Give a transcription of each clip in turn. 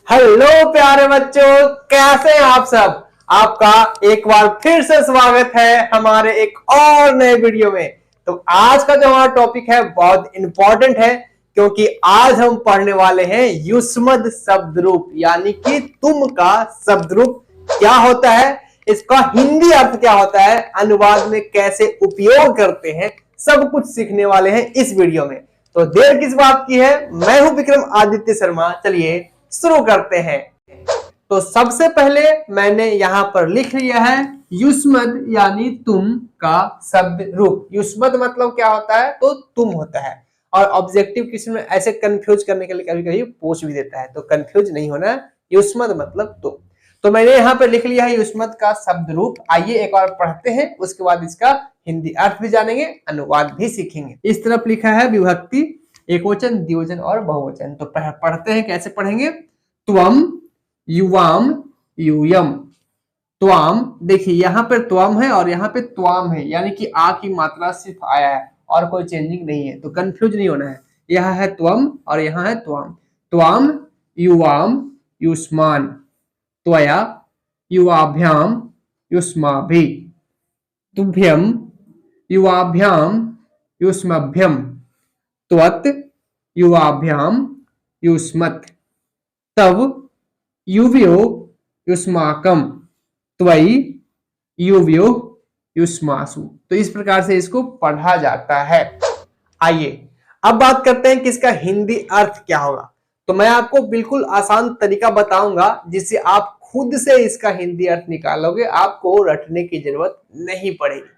Hello प्यारे बच्चों, कैसे हैं आप सब। आपका एक बार फिर से स्वागत है हमारे एक और नए वीडियो में। तो आज का जो हमारा टॉपिक है बहुत इंपॉर्टेंट है, क्योंकि आज हम पढ़ने वाले हैं युष्मद शब्द रूप, यानी कि तुम का शब्द रूप क्या होता है, इसका हिंदी अर्थ क्या होता है, अनुवाद में कैसे उपयोग करते हैं, सब कुछ सीखने वाले हैं इस वीडियो में। तो देर किस बात की है, मैं हूं विक्रम आदित्य शर्मा। चलिए शुरू करते हैं। तो सबसे पहले मैंने यहां पर लिख लिया है युष्मद यानी तुम का शब्द रूप। युष्मद मतलब क्या होता है, तो तुम होता है। और ऑब्जेक्टिव क्वेश्चन में ऐसे कंफ्यूज करने के लिए कभी कभी पूछ भी देता है, तो कंफ्यूज नहीं होना। युष्मद मतलब तुम। तो मैंने यहाँ पर लिख लिया है युष्मद का शब्द रूप। आइए एक बार पढ़ते हैं, उसके बाद इसका हिंदी अर्थ भी जानेंगे, अनुवाद भी सीखेंगे। इस तरफ लिखा है विभक्ति, एकवचन, द्विवचन और बहुवचन। तो पढ़ते हैं, कैसे पढ़ेंगे। त्वम, युवाम, यूयम। त्वाम, देखिए यहाँ पे त्वम है और यहाँ पे त्वाम है, यानी कि आ की मात्रा सिर्फ आया है और कोई चेंजिंग नहीं है, तो कंफ्यूज नहीं होना है। यहाँ है त्वम और यहाँ है त्वाम। त्वाम, युवाम, युष्मान। त्वया, युवाभ्याम, युष्माभि। तुभ्यम, युवाभ्याम, युष्मभ्यम। त्वत्, युवाभ्याम, युष्मत्। तव, युवयो, युष्माकम। त्वयि, युवयो, युष्मासु। तो इस प्रकार से इसको पढ़ा जाता है। आइए अब बात करते हैं कि इसका हिंदी अर्थ क्या होगा। तो मैं आपको बिल्कुल आसान तरीका बताऊंगा, जिससे आप खुद से इसका हिंदी अर्थ निकालोगे, आपको रटने की जरूरत नहीं पड़ेगी।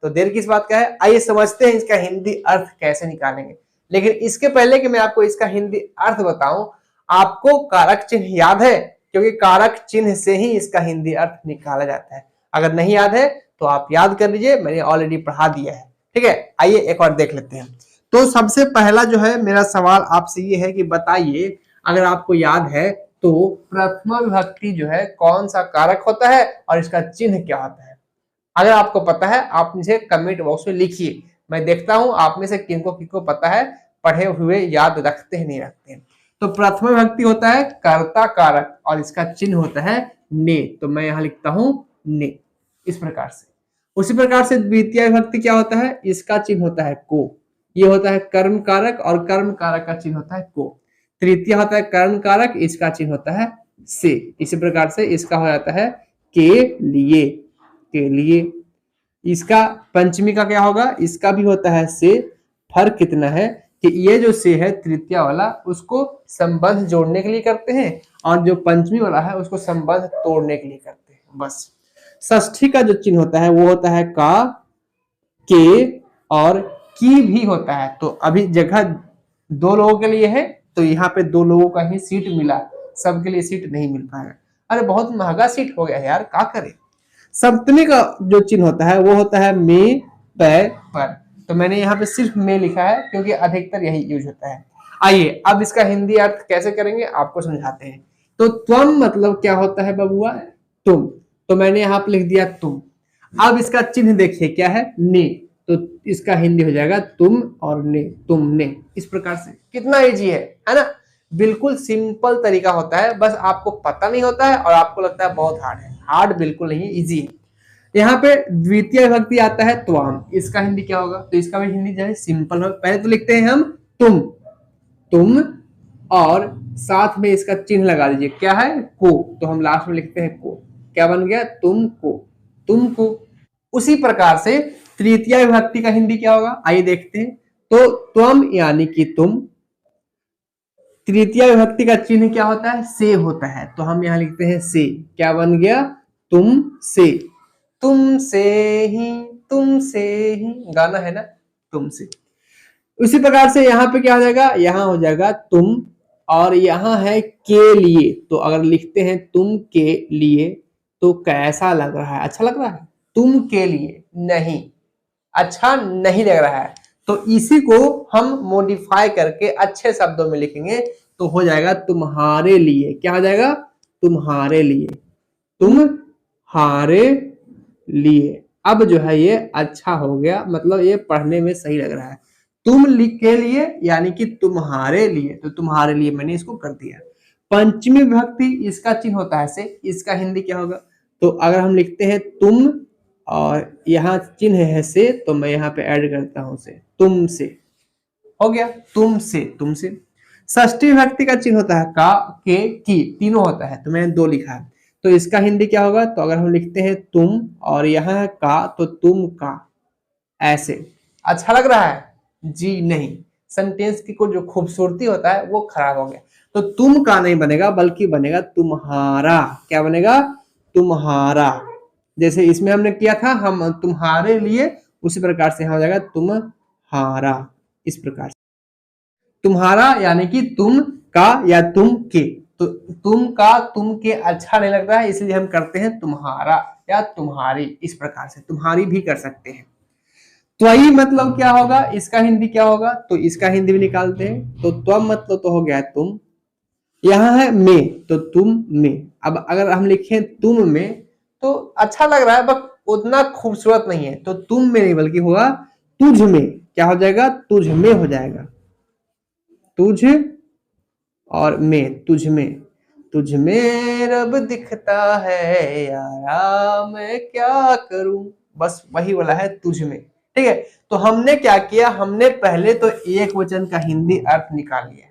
तो देर किस बात का है, आइए समझते हैं इसका हिंदी अर्थ कैसे निकालेंगे। लेकिन इसके पहले कि मैं आपको इसका हिंदी अर्थ बताऊं, आपको कारक चिन्ह याद है, क्योंकि कारक चिन्ह से ही इसका हिंदी अर्थ निकाला जाता है। अगर नहीं याद है तो आप याद कर लीजिए, मैंने ऑलरेडी पढ़ा दिया है। ठीक है, आइए एक और देख लेते हैं। तो सबसे पहला जो है मेरा सवाल आपसे ये है कि बताइए, अगर आपको याद है तो प्रथमा विभक्ति जो है कौन सा कारक होता है और इसका चिन्ह क्या होता है। अगर आपको पता है आप मुझे कमेंट बॉक्स में लिखिए, मैं देखता हूं आप में से किनको पता है, पढ़े हुए याद रखते हैं नहीं रखते हैं। तो प्रथम विभक्ति होता है कर्ता कारक और इसका चिन्ह होता है ने, तो मैं यहां लिखता हूं ने, इस प्रकार से। उसी प्रकार से द्वितीय विभक्ति क्या होता है, इसका चिन्ह होता है को, ये होता है कर्म कारक और कर्म कारक का चिन्ह होता है को। तृतीय होता है कर्म कारक, इसका चिन्ह होता है से। इसी प्रकार से इसका हो जाता है के लिए, के लिए। इसका पंचमी का क्या होगा, इसका भी होता है से। फर्क कितना है कि ये जो से है तृतीय वाला, उसको संबंध जोड़ने के लिए करते हैं, और जो पंचमी वाला है उसको संबंध तोड़ने के लिए करते हैं, बस। षष्ठी का जो चिन्ह होता है वो होता है का, के और की भी होता है। तो अभी जगह दो लोगों के लिए है, तो यहाँ पे दो लोगों का ही सीट मिला, सबके लिए सीट नहीं मिल पाएगा। अरे बहुत महंगा सीट हो गया यार, क्या करें। सप्तमी का जो चिन्ह होता है वो होता है में, पे, पर। तो मैंने यहाँ पे सिर्फ में लिखा है क्योंकि अधिकतर यही यूज होता है। आइए अब इसका हिंदी अर्थ कैसे करेंगे आपको समझाते हैं। तो त्वम मतलब क्या होता है बबुआ, तुम। तो मैंने यहाँ पे लिख दिया तुम। अब इसका चिन्ह देखिए क्या है, ने, तो इसका हिंदी हो जाएगा तुम और ने, तुमने। इस प्रकार से कितना इजी है ना, बिल्कुल सिंपल तरीका होता है, बस आपको पता नहीं होता है और आपको लगता है बहुत हार्ड है। हार्ड बिल्कुल नहीं, इजी है। यहाँ पे द्वितीय विभक्ति आता है त्वाम, इसका हिंदी क्या होगा, तो इसका भी हिंदी जो है सिंपल है। पहले तो लिखते हैं हम तुम, तुम, और साथ में इसका चिन्ह लगा दीजिए, क्या है, को। तो हम लास्ट में लिखते हैं को, क्या बन गया, तुमको, तुमको। उसी प्रकार से तृतीय विभक्ति का हिंदी क्या होगा, आइए देखते हैं। तो त्वम यानी कि तुम, तृतीय विभक्ति का चिन्ह क्या होता है, से होता है, तो हम यहाँ लिखते हैं से, क्या बन गया, तुम से, तुमसे ही, तुमसे ही, गाना है ना, तुमसे। उसी प्रकार से यहाँ पे क्या हो जाएगा, यहाँ हो जाएगा तुम, और यहाँ है के लिए। तो अगर लिखते हैं तुम के लिए, तो कैसा लग रहा है, अच्छा लग रहा है, तुम के लिए नहीं, अच्छा नहीं लग रहा है। तो इसी को हम मॉडिफाई करके अच्छे शब्दों में लिखेंगे, तो हो जाएगा तुम्हारे लिए, क्या हो जाएगा, तुम्हारे लिए, तुम्हारे लिए। अब जो है ये अच्छा हो गया, मतलब ये पढ़ने में सही लग रहा है। तुम लिख के लिए यानी कि तुम्हारे लिए, तो तुम्हारे लिए मैंने इसको कर दिया। पंचमी विभक्ति इसका चिन्ह होता है से, इसका हिंदी क्या होगा? तो अगर हम लिखते हैं तुम और यहाँ चिन्ह है से, तो मैं यहाँ पे ऐड करता हूं से, तुमसे, हो गया तुमसे, तुमसे। षष्ठी विभक्ति का चिन्ह होता है का, के, की, तीनों होता है, तो मैंने दो लिखा है, तो इसका हिंदी क्या होगा? तो अगर हम लिखते हैं तुम और यहाँ है का, तो तुम का, ऐसे। अच्छा लग रहा है? जी नहीं, सेंटेंस की को जो खूबसूरती होता है वो खराब हो गया। तो तुम का नहीं बनेगा, बल्कि बनेगा तुम्हारा। क्या बनेगा? तुम्हारा। जैसे इसमें हमने किया था हम तुम्हारे लिए, उसी प्रकार से यहाँ हो जाएगा तुम्हारा, इस प्रकार से। तुम्हारा यानी कि तुम का या तुम के, तो तुम का तुम के अच्छा नहीं लगता है, इसलिए हम करते हैं तुम्हारा या तुम्हारी, इस प्रकार से। तुम्हारी भी कर सकते हैं। त्वयी मतलब क्या होगा? इसका हिंदी क्या होगा? तो इसका हिंदी भी निकालते हैं। तो त्वम मतलब तो हो गया तुम, यहाँ है में, तो तुम में। अब अगर हम लिखें तुम में तो अच्छा लग रहा है, बट उतना खूबसूरत नहीं है, तो तुम में नहीं बल्कि होगा तुझ में। क्या हो जाएगा? तुझ में हो जाएगा, तुझ और में, तुझ में। तुझ में रब दिखता है यारा, मैं क्या करूं, बस वही वाला है तुझ में। ठीक है, तो हमने क्या किया? हमने पहले तो एक वचन का हिंदी अर्थ निकाल लिया।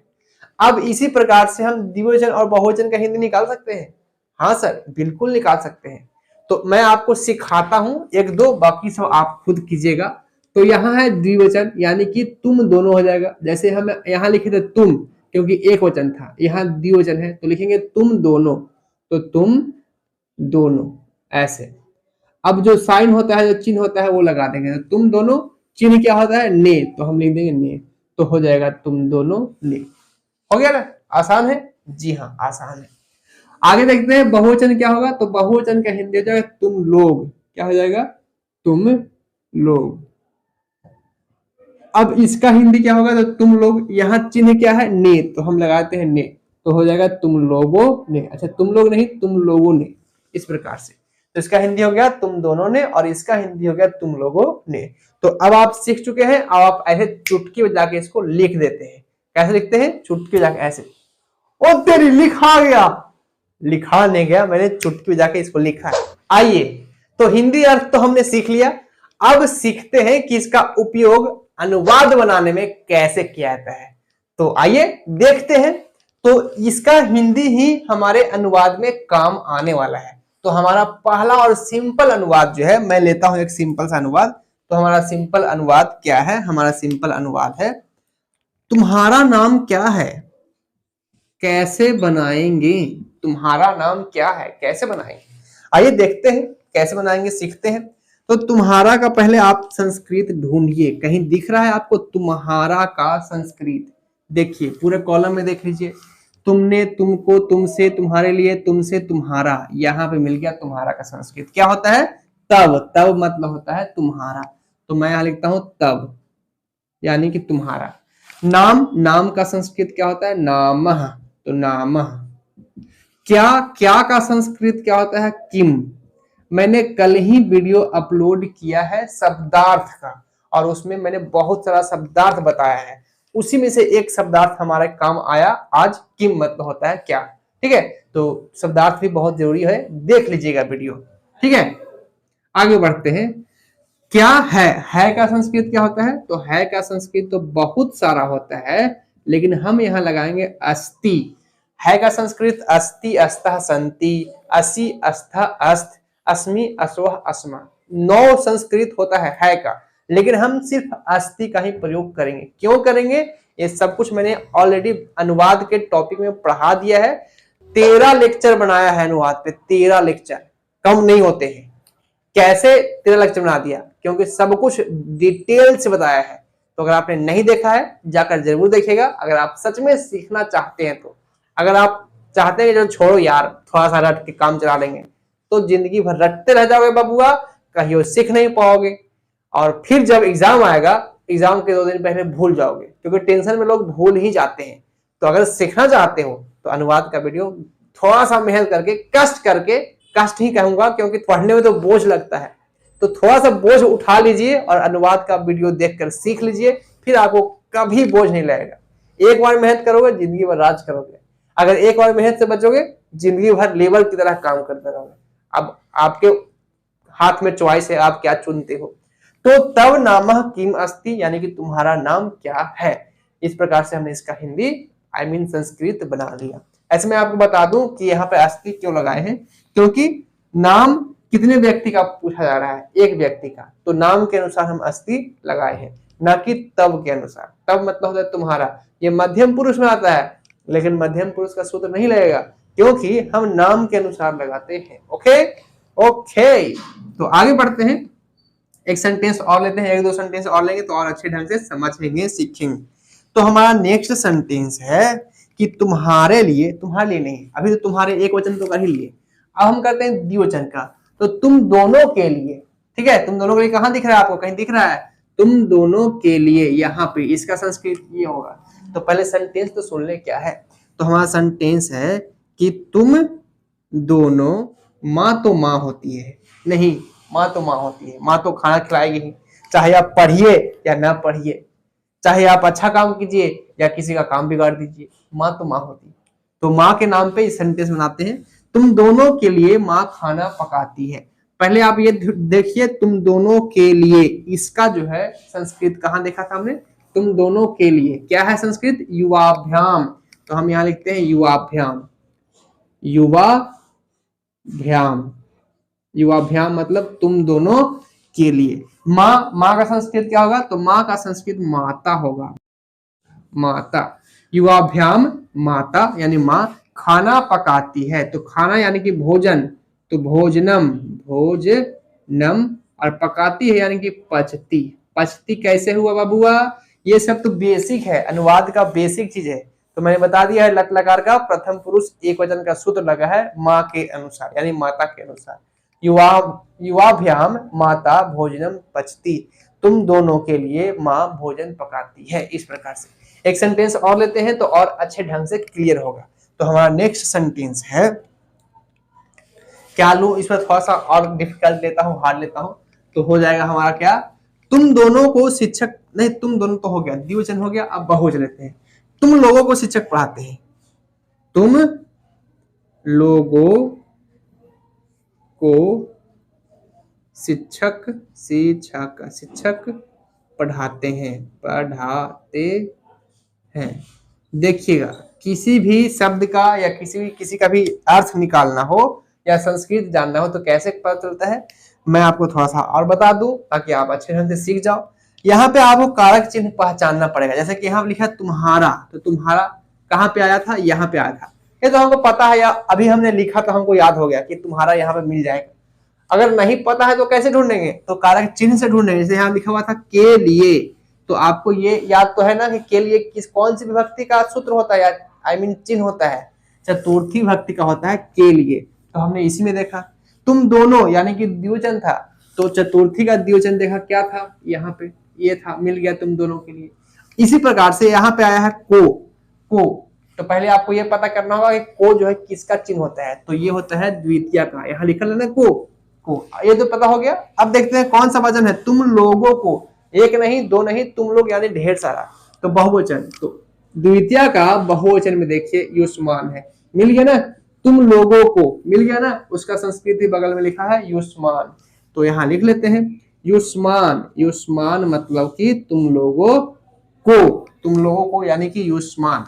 अब इसी प्रकार से हम द्विवचन और बहुवचन का हिंदी निकाल सकते हैं। हाँ सर, बिल्कुल निकाल सकते हैं। तो मैं आपको सिखाता हूं एक दो, बाकी सब आप खुद कीजिएगा। तो यहाँ है द्विवचन, यानी कि तुम दोनों हो जाएगा। जैसे हम यहाँ लिखे थे तुम, क्योंकि एक वचन था, यहाँ द्विवचन है, तो लिखेंगे तुम दोनों, तो तुम दोनों, ऐसे। अब जो साइन होता है, जो चिन्ह होता है, वो लगा देंगे। तो तुम दोनों, चिन्ह क्या होता है? ने, तो हम लिख देंगे ने, तो हो जाएगा तुम दोनों ने। हो गया ना? आसान है? जी हाँ, आसान है। आगे देखते हैं बहुवचन क्या होगा। तो बहुवचन का हिंदी हो जाएगा तुम लोग। क्या हो जाएगा? तुम लोग। अब इसका हिंदी क्या होगा? तो तुम लोग, यहाँ चिन्ह क्या है? ने, तो हम लगाते हैं ने, तो हो जाएगा तुम लोगों ने। अच्छा, तुम लोग नहीं, तुम लोगों ने, इस प्रकार से। तो इसका हिंदी हो गया तुम दोनों ने, और इसका हिंदी हो गया तुम लोगों ने। तो अब आप सीख चुके हैं। अब आप ऐसे चुटकी बजा के इसको लिख देते हैं। कैसे लिखते हैं? चुटकी बजा के ऐसे। ओ तेरी, लिखा गया। लिखा नहीं गया, मैंने चुटकी बजा के इसको लिखा है। आइए, तो हिंदी अर्थ तो हमने सीख लिया। अब सीखते हैं कि इसका उपयोग अनुवाद बनाने में कैसे किया जाता है। तो आइए देखते हैं। तो इसका हिंदी ही हमारे अनुवाद में काम आने वाला है। तो हमारा पहला और सिंपल अनुवाद जो है, मैं लेता हूं एक सिंपल सा अनुवाद। तो हमारा सिंपल अनुवाद क्या है? हमारा सिंपल अनुवाद है, तुम्हारा नाम क्या है, कैसे बनाएंगे? तुम्हारा नाम क्या है, कैसे बनाएंगे? आइए देखते हैं कैसे बनाएंगे, सीखते हैं। तो तुम्हारा का पहले आप संस्कृत ढूंढिए। कहीं दिख रहा है आपको तुम्हारा का संस्कृत? देखिए पूरे कॉलम में देख लीजिए। तुमने, तुमको, तुमसे, तुम्हारे लिए, तुमसे, तुम्हारा, यहाँ पे मिल गया तुम्हारा का संस्कृत। क्या होता है? तब। तब मतलब होता है तुम्हारा। तो मैं यहाँ लिखता हूं तब, यानी कि तुम्हारा। नाम, नाम का संस्कृत क्या होता है? नामः, तो नामः। क्या, क्या का संस्कृत क्या होता है? किम। मैंने कल ही वीडियो अपलोड किया है शब्दार्थ का, और उसमें मैंने बहुत सारा शब्दार्थ बताया है। उसी में से एक शब्दार्थ हमारे काम आया आज। किम मतलब होता है क्या। ठीक है, तो शब्दार्थ भी बहुत जरूरी है, देख लीजिएगा वीडियो। ठीक है, आगे बढ़ते हैं। क्या है का संस्कृत क्या होता है? तो है का संस्कृत तो बहुत सारा होता है, लेकिन हम यहाँ लगाएंगे अस्ति। है का संस्कृत अस्ति, अस्तः, संति, असि, अस्थ, अस्त, अस्मि, अस्वः, अस्मा। 9 संस्कृत होता है का, लेकिन हम सिर्फ अस्ति का ही प्रयोग करेंगे। क्यों करेंगे? ये सब कुछ मैंने ऑलरेडी अनुवाद के टॉपिक में पढ़ा दिया है। 13 लेक्चर बनाया है अनुवाद पे, 13 लेक्चर, कम नहीं होते हैं। कैसे 13 लेक्चर बना दिया? क्योंकि सब कुछ डिटेल से बताया है। तो अगर आपने नहीं देखा है, जाकर जरूर देखिएगा, अगर आप सच में सीखना चाहते हैं तो। अगर आप चाहते हैं कि जो छोड़ो यार, थोड़ा सा रट के काम चला लेंगे, तो जिंदगी भर रटते रह जाओगे बबुआ, कहीं सीख नहीं पाओगे, और फिर जब एग्जाम आएगा, एग्जाम के 2 दिन पहले भूल जाओगे, क्योंकि टेंशन में लोग भूल ही जाते हैं। तो अगर सीखना चाहते हो तो अनुवाद का वीडियो थोड़ा सा मेहनत करके, कष्ट करके, कष्ट ही कहूंगा क्योंकि पढ़ने में तो बोझ लगता है, तो थोड़ा सा बोझ उठा लीजिए और अनुवाद का वीडियो देखकर सीख लीजिए। फिर आपको कभी बोझ नहीं लगेगा। एक बार मेहनत करोगे, जिंदगी भर राज करोगे। अगर एक बार मेहनत से बचोगे, जिंदगी भर लेबर की तरह काम करते रहोगे। अब आपके हाथ में चॉइस है, आप क्या चुनते हो। तो तव नामः किम अस्ति, यानी कि तुम्हारा नाम क्या है। इस प्रकार से हमने इसका हिंदी संस्कृत बना लिया। ऐसे मैं आपको बता दूं कि यहाँ पे अस्ति क्यों लगाए हैं, क्योंकि नाम कितने व्यक्ति का पूछा जा रहा है, एक व्यक्ति का, तो नाम के अनुसार हम अस्ति लगाए हैं, ना कि तब के अनुसार। तब मतलब होता है तुम्हारा, ये मध्यम पुरुष में आता है, लेकिन मध्यम पुरुष का सूत्र नहीं लगेगा, क्योंकि हम नाम के अनुसार लगाते हैं। ओके ओके, तो आगे बढ़ते हैं, एक सेंटेंस और लेते हैं, एक दो सेंटेंस और लेंगे तो और अच्छे ढंग से समझेंगे, सीखेंगे। तो हमारा नेक्स्ट सेंटेंस है कि तुम्हारे लिए, तुम्हारे लिए नहीं, अभी तो तुम्हारे एक वचन तो कर ही लिए, अब हम करते हैं द्विवचन का। तो तुम दोनों के लिए, ठीक है, तुम दोनों के लिए कहां दिख रहा है आपको, कहीं दिख रहा है, तुम दोनों के लिए, यहाँ पे इसका संस्कृत ये होगा। तो पहले सेंटेंस तो सुन ले क्या है। तो हमारा सेंटेंस है कि तुम दोनों, माँ तो माँ होती है, नहीं, माँ तो माँ होती है, माँ तो खाना खिलाएगी ही, चाहे आप पढ़िए या ना पढ़िए, चाहे आप अच्छा काम कीजिए या किसी का काम बिगाड़ दीजिए, माँ तो माँ होती है। तो माँ के नाम पे इस सेंटेंस बनाते हैं, तुम दोनों के लिए माँ खाना पकाती है। पहले आप ये देखिए, तुम दोनों के लिए, इसका जो है संस्कृत कहाँ देखा था हमने, तुम दोनों के लिए क्या है संस्कृत, युवाभ्याम। तो हम यहाँ लिखते हैं युवाभ्याम, युवाभ्याम, युवाभ्याम मतलब तुम दोनों के लिए। माँ, माँ का संस्कृत क्या होगा, तो माँ का संस्कृत माता होगा, माता। युवाभ्याम माता यानी माँ खाना पकाती है, तो खाना यानी कि भोजन, तो भोजनम, भोजनम, और पकाती है यानी कि पचती। पचती कैसे हुआ बाबुआ, ये सब तो बेसिक है, अनुवाद का बेसिक चीज है। तो मैंने बता दिया है, लट लकार का प्रथम पुरुष एक वचन का सूत्र लगा है माँ के अनुसार, यानी माता के अनुसार। युवाभ्याम माता भोजनम पचती, तुम दोनों के लिए माँ भोजन पकाती है। इस प्रकार से एक सेंटेंस और लेते हैं तो और अच्छे ढंग से क्लियर होगा। तो हमारा नेक्स्ट सेंटेंस है, क्या लूं इसमें, थोड़ा सा और डिफिकल्ट लेता हूं, हार्ड लेता हूं, तो हो जाएगा हमारा क्या, तुम दोनों को शिक्षक, नहीं तुम दोनों तो हो गया, द्विवचन हो गया, अब बहुवचन लेते हैं, तुम लोगों को शिक्षक पढ़ाते हैं, तुम लोगों को शिक्षक, शिक्षक पढ़ाते हैं। देखिएगा, किसी भी शब्द का या किसी का भी अर्थ निकालना हो या संस्कृत जानना हो तो कैसे पता चलता है, मैं आपको थोड़ा सा और बता दूं ताकि आप अच्छे ढंग से सीख जाओ। यहाँ पे आपको कारक चिन्ह पहचानना पड़ेगा, जैसे कि यहाँ लिखा तुम्हारा, तो तुम्हारा कहाँ पे आया था, यहाँ पे आया था, ये तो हमको पता है, या अभी हमने लिखा तो हमको याद हो गया कि तुम्हारा यहाँ पे मिल जाएगा। अगर नहीं पता है तो कैसे ढूंढेंगे, तो कारक चिन्ह से ढूंढेंगे। जैसे यहाँ लिखा हुआ था के लिए, तो आपको ये याद तो है ना कि के लिए कौन सी विभक्ति का सूत्र होता है, चिन्ह होता है, चतुर्थी विभक्ति का होता है के लिए। तो हमने इसी में देखा, तुम दोनों यानी कि द्विवचन था, तो चतुर्थी का द्विवचन देखा क्या था, यहाँ पे ये था, मिल गया तुम दोनों के लिए। इसी प्रकार से यहाँ पे आया है को, तो पहले आपको ये पता करना होगा कि को जो है किसका चिन्ह होता है, तो ये होता है द्वितीय का, यहाँ लिखा लेना को, ये तो पता हो गया। अब देखते हैं कौन सा वचन है, तुम लोगों को, एक नहीं दो नहीं, तुम लोग यानी ढेर सारा, तो बहुवचन, तो द्वितीय का बहुवचन में देखिए युष्मान है, मिल गया ना, तुम लोगों को मिल गया ना, उसका संस्कृति बगल में लिखा है युष्मान, तो यहाँ लिख लेते हैं युष्मान। युष्मान मतलब कि तुम लोगों को यानी कि युष्मान।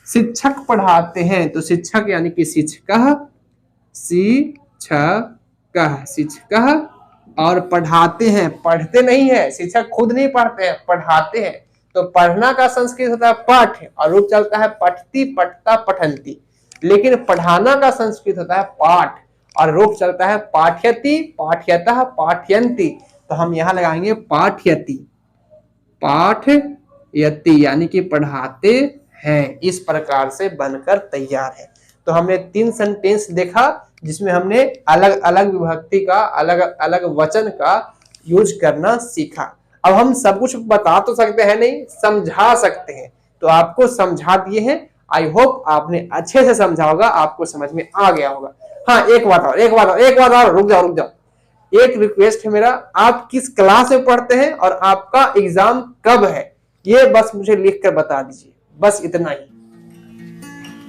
शिक्षक पढ़ाते हैं, तो शिक्षक यानी कि शिक्षक, और पढ़ाते हैं, पढ़ते नहीं है, शिक्षक खुद नहीं पढ़ते हैं, पढ़ाते हैं। तो पढ़ना का संस्कृत होता है पठ, और रूप चलता है पठती, पठता, पठंती। लेकिन पढ़ाना का संस्कृत होता है पाठ, और रूप चलता है पाठयति, पाठयतः, पाठयंती। तो हम यहाँ लगाएंगे पाठयति, पाठयति यानी कि पढ़ाते हैं। इस प्रकार से बनकर तैयार है। तो हमने 3 सेंटेंस देखा जिसमें हमने अलग अलग विभक्ति का, अलग अलग वचन का यूज करना सीखा। अब हम सब कुछ बता तो सकते हैं नहीं, समझा सकते हैं, तो आपको समझा दिए हैं। आई होप आपने अच्छे से समझा होगा, आपको समझ में आ गया होगा। हाँ, एक बात और, रुक जाओ। एक रिक्वेस्ट है मेरा, आप किस क्लास में पढ़ते हैं और आपका एग्जाम कब है, ये बस मुझे लिख कर बता दीजिए, बस इतना ही।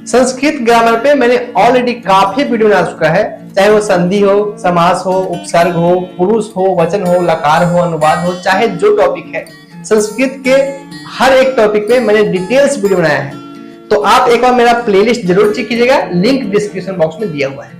संस्कृत ग्रामर पे मैंने ऑलरेडी काफी वीडियो बना चुका है, चाहे वो संधि हो, समास हो, उपसर्ग हो, पुरुष हो, वचन हो, लकार हो, अनुवाद हो, चाहे जो टॉपिक है, संस्कृत के हर एक टॉपिक पे मैंने डिटेल्स वीडियो बनाया है। तो आप एक बार मेरा प्लेलिस्ट जरूर चेक कीजिएगा, लिंक डिस्क्रिप्शन बॉक्स में दिया हुआ है।